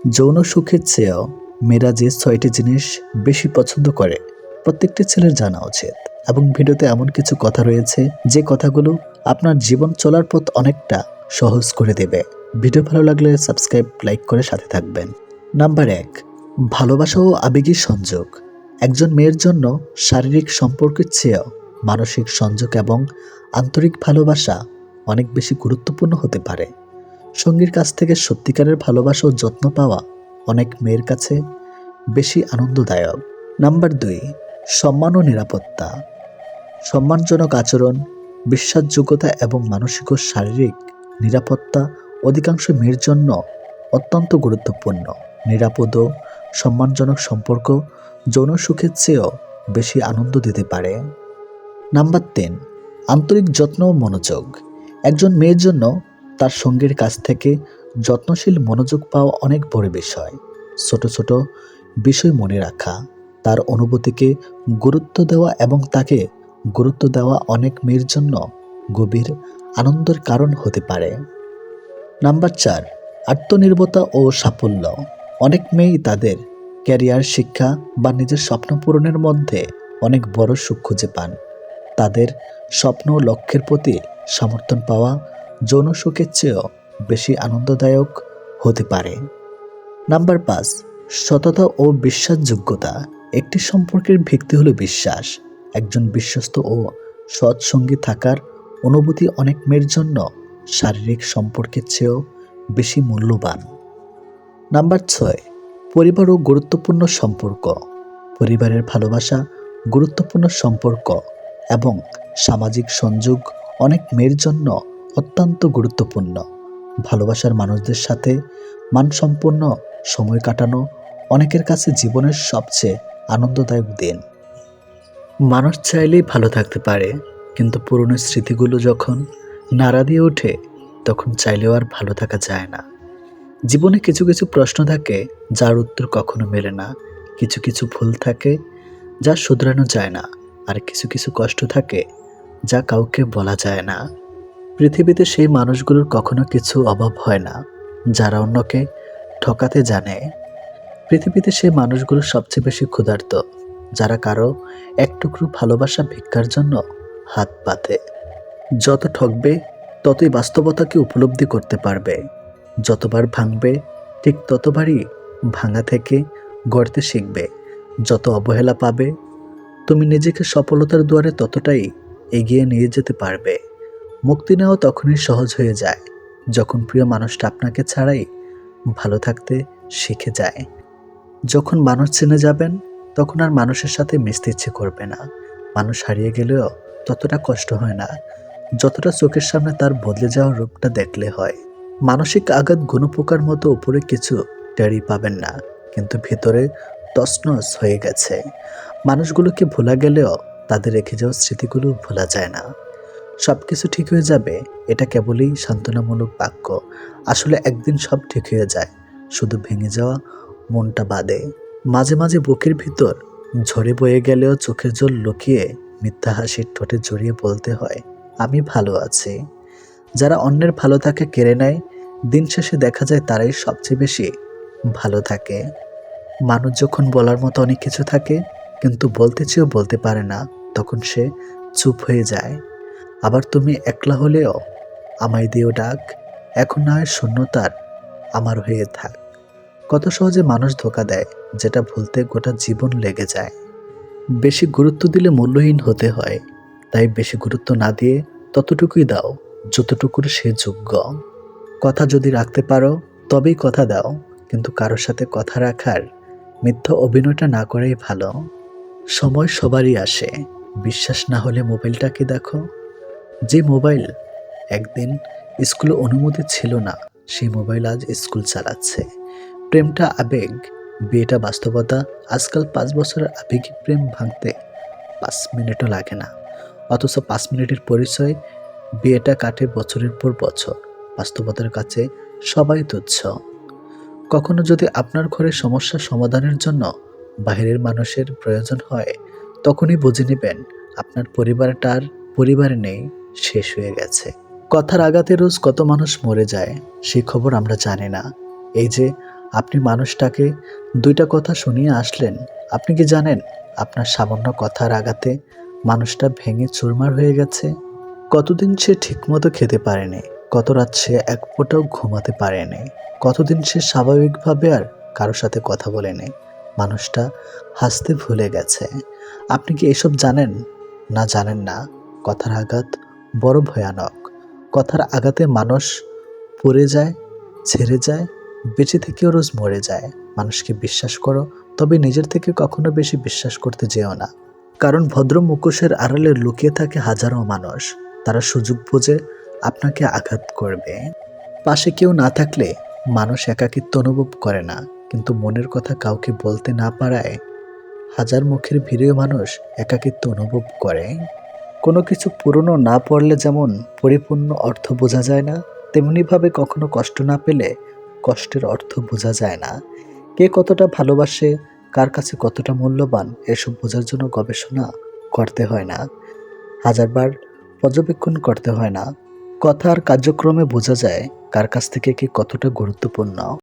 যৌন সুখের চেয়েও মেয়েরা যে ৬টি জিনিস বেশি পছন্দ করে প্রত্যেকটি ছেলের জানা উচিত। এবং ভিডিওতে এমন কিছু কথা রয়েছে যে কথাগুলো আপনার জীবন চলার পথ অনেকটা সহজ করে দেবে। ভিডিও ভালো লাগলে সাবস্ক্রাইব, লাইক করে সাথে থাকবেন। নাম্বার ১, ভালোবাসা ও আবেগী সংযোগ। একজন মেয়ের জন্য শারীরিক সম্পর্কের চেয়েও মানসিক সংযোগ এবং আন্তরিক ভালোবাসা অনেক বেশি গুরুত্বপূর্ণ হতে পারে। সঙ্গীর কাছ থেকে সত্যিকারের ভালোবাসা ও যত্ন পাওয়া অনেক মেয়ের কাছে বেশি আনন্দদায়ক। নাম্বার ২, সম্মান ও নিরাপত্তা। সম্মানজনক আচরণ, বিশ্বাসযোগ্যতা এবং মানসিক ও শারীরিক নিরাপত্তা অধিকাংশ মেয়ের জন্য অত্যন্ত গুরুত্বপূর্ণ। নিরাপদ ও সম্মানজনক সম্পর্ক যৌন সুখের চেয়েও বেশি আনন্দ দিতে পারে। নাম্বার ৩, আন্তরিক যত্ন ও মনোযোগ। একজন মেয়ের জন্য তার সঙ্গীর কাছ থেকে যত্নশীল মনোযোগ পাওয়া অনেক বড় বিষয়। ছোট ছোট বিষয় মনে রাখা, তার অনুভূতিকে গুরুত্ব দেওয়া এবং তাকে গুরুত্ব দেওয়া অনেক মেয়ের জন্য গভীর আনন্দের কারণ হতে পারে। নাম্বার ৪, আত্মনির্ভরতা ও সাফল্য। অনেক মেয়েই তাদের ক্যারিয়ার, শিক্ষা বা নিজের স্বপ্ন পূরণের মধ্যে অনেক বড় সুখ খুঁজে পান। তাদের স্বপ্ন ও লক্ষ্যের প্রতি সমর্থন পাওয়া যৌন সুখের চেয়েও বেশি আনন্দদায়ক হতে পারে। নাম্বার ৫, সততা ও বিশ্বাসযোগ্যতা। একটি সম্পর্কের ভিত্তি হলো বিশ্বাস। একজন বিশ্বস্ত ও সৎ সঙ্গী থাকার অনুভূতি অনেক মেয়ের জন্য শারীরিক সম্পর্কের চেয়েও বেশি মূল্যবান। নাম্বার ৬, পরিবার ও গুরুত্বপূর্ণ সম্পর্ক। পরিবারের ভালোবাসা, গুরুত্বপূর্ণ সম্পর্ক এবং সামাজিক সংযোগ অনেক মেয়ের জন্য অত্যন্ত গুরুত্বপূর্ণ। ভালোবাসার মানুষদের সাথে মানসম্পন্ন সময় কাটানো অনেকের কাছে জীবনের সবচেয়ে আনন্দদায়ক দিন। মানুষ চাইলেই ভালো থাকতে পারে, কিন্তু পুরনো স্মৃতিগুলো যখন নাড়া দিয়ে ওঠে তখন চাইলেও আর ভালো থাকা যায় না। জীবনে কিছু কিছু প্রশ্ন থাকে যার উত্তর কখনো মেলে না। কিছু কিছু ভুল থাকে যা শুধরানো যায় না। আর কিছু কিছু কষ্ট থাকে যা কাউকে বলা যায় না। পৃথিবীতে সেই মানুষগুলোর কখনো কিছু অভাব হয় না যারা অন্যকে ঠকাতে জানে। পৃথিবীতে সেই মানুষগুলো সবচেয়ে বেশি ক্ষুধার্ত যারা কারো এক টুকরো ভালোবাসা ভিক্ষার জন্য হাত পাতে। যত ঠকবে ততই বাস্তবতাকে উপলব্ধি করতে পারবে। যতবার ভাঙবে ঠিক ততবারই ভাঙা থেকে গড়তে শিখবে। যত অবহেলা পাবে তুমি নিজেকে সফলতার দুয়ারে ততটাই এগিয়ে নিয়ে যেতে পারবে। মুক্তি নেওয়া তখনই সহজ হয়ে যায় যখন প্রিয় মানুষটা আপনাকে ছাড়াই ভালো থাকতে শিখে যায়। যখন মানুষ চিনে যাবেন তখন আর মানুষের সাথে মিশতে ইচ্ছে করবে না। মানুষ হারিয়ে গেলেও ততটা কষ্ট হয় না যতটা চোখের সামনে তার বদলে যাওয়ার রূপটা দেখলে হয়। মানসিক আঘাত গুণপোকার মতো উপরে কিছু টেরই পাবেন না, কিন্তু ভেতরে তছনছ হয়ে গেছে। মানুষগুলোকে ভোলা গেলেও তাদের রেখে যাওয়া স্মৃতিগুলো ভোলা যায় না। সব কিছু ঠিক হয়ে যাবে এটা কেবলই সান্ত্বনামূলক বাক্য। আসলে একদিন সব ঠিক হয়ে যায়, শুধু ভেঙে যাওয়া মনটা বাদে। মাঝে মাঝে বুকের ভিতর ঝরে বয়ে গেলেও চোখের জল লুকিয়ে মিথ্যা হাসির ঠোঁটে জড়িয়ে বলতে হয়, আমি ভালো আছি। যারা অন্যের ভালো থাকে কেড়ে নেয়, দিন শেষে দেখা যায় তারাই সবচেয়ে বেশি ভালো থাকে। মানুষ যখন বলার মতো অনেক কিছু থাকে কিন্তু বলতে চেয়েও বলতে পারে না, তখন সে চুপ হয়ে যায়। আবার তুমি একলা হলেও আমায় দিও ডাক, এখন না হয় শূন্যতার আমার হয়ে থাক। কত সহজে মানুষ ধোঁকা দেয় যেটা ভুলতে গোটা জীবন লেগে যায়। বেশি গুরুত্ব দিলে মূল্যহীন হতে হয়, তাই বেশি গুরুত্ব না দিয়ে ততটুকুই দাও যতটুকুর সে যোগ্য। কথা যদি রাখতে পারো তবেই কথা দাও, কিন্তু কারোর সাথে কথা রাখার মিথ্যা অভিনয়টা না করাই ভালো। সময় সবারই আসে, বিশ্বাস না হলে মোবাইলটাকে দেখো। যে মোবাইল একদিন স্কুলে অনুমতি ছিল না সেই মোবাইল আজ স্কুল চালাচ্ছে। প্রেমটা আবেগ, বিয়েটা বাস্তবতা। আজকাল 5 বছরের আবেগী প্রেম ভাঙতে 5 মিনিটও লাগে না, অথচ 5 মিনিটের পরিচয় বিয়েটা কাটে বছরের পর বছর। বাস্তবতার কাছে সবাই তুচ্ছ। কখনো যদি আপনার ঘরে সমস্যা সমাধানের জন্য বাইরের মানুষের প্রয়োজন হয়, তখনই বুঝে নেবেন আপনার পরিবারটা আর পরিবার নেই, শেষ হয়ে গেছে। কথার আঘাতে রোজ কত মানুষ মরে যায় সেই খবর আমরা জানি না। এই যে আপনি মানুষটাকে দুইটা কথা শুনিয়ে আসলেন। আপনি কি জানেন আপনার সামান্য কথার আঘাতে মানুষটা ভেঙে চুরমার হয়ে গেছে? কতদিন সে ঠিকমতো খেতে পারেনি, কত রাত সে এক ফোঁটাও ঘুমাতে পারেনি, কতদিন সে স্বাভাবিকভাবে আর কারোর সাথে কথা বলেনি। মানুষটা হাসতে ভুলে গেছে। আপনি কি এসব জানেন? না, জানেন না। কথার আঘাত বড় ভয়ানক। কথার আঘাতে মানুষ পড়ে যায়, ছেড়ে যায়, বেঁচে থেকেও রোজ মরে যায়। মানুষকে বিশ্বাস করো, তবে নিজের থেকে কখনো বেশি বিশ্বাস করতে যেও না। কারণ ভদ্র মুখোশের আড়ালে লুকিয়ে থাকে হাজারো মানুষ। তারা সুযোগ বুঝে আপনাকে আঘাত করবে। পাশে কেউ না থাকলে মানুষ একাকিত্ব অনুভব করে না, কিন্তু মনের কথা কাউকে বলতে না পারায় হাজার মুখের ভিড়েও মানুষ একাকিত্ব অনুভব করে। কোনো কিছু পুরনো না পড়লে যেমন পরিপূর্ণ অর্থ বোঝা যায় না, তেমনিভাবে কখনো কষ্ট না পেলে কষ্টের অর্থ বোঝা যায় না। কে কতটা ভালোবাসে, কার কাছে কতটা মূল্যবান, এসব বোঝার জন্য গবেষণা করতে হয় না, হাজারবার পর্যবেক্ষণ করতে হয় না। কথা আর কার্যক্রমে বোঝা যায় কার কাছ থেকে কে কতটা গুরুত্বপূর্ণ।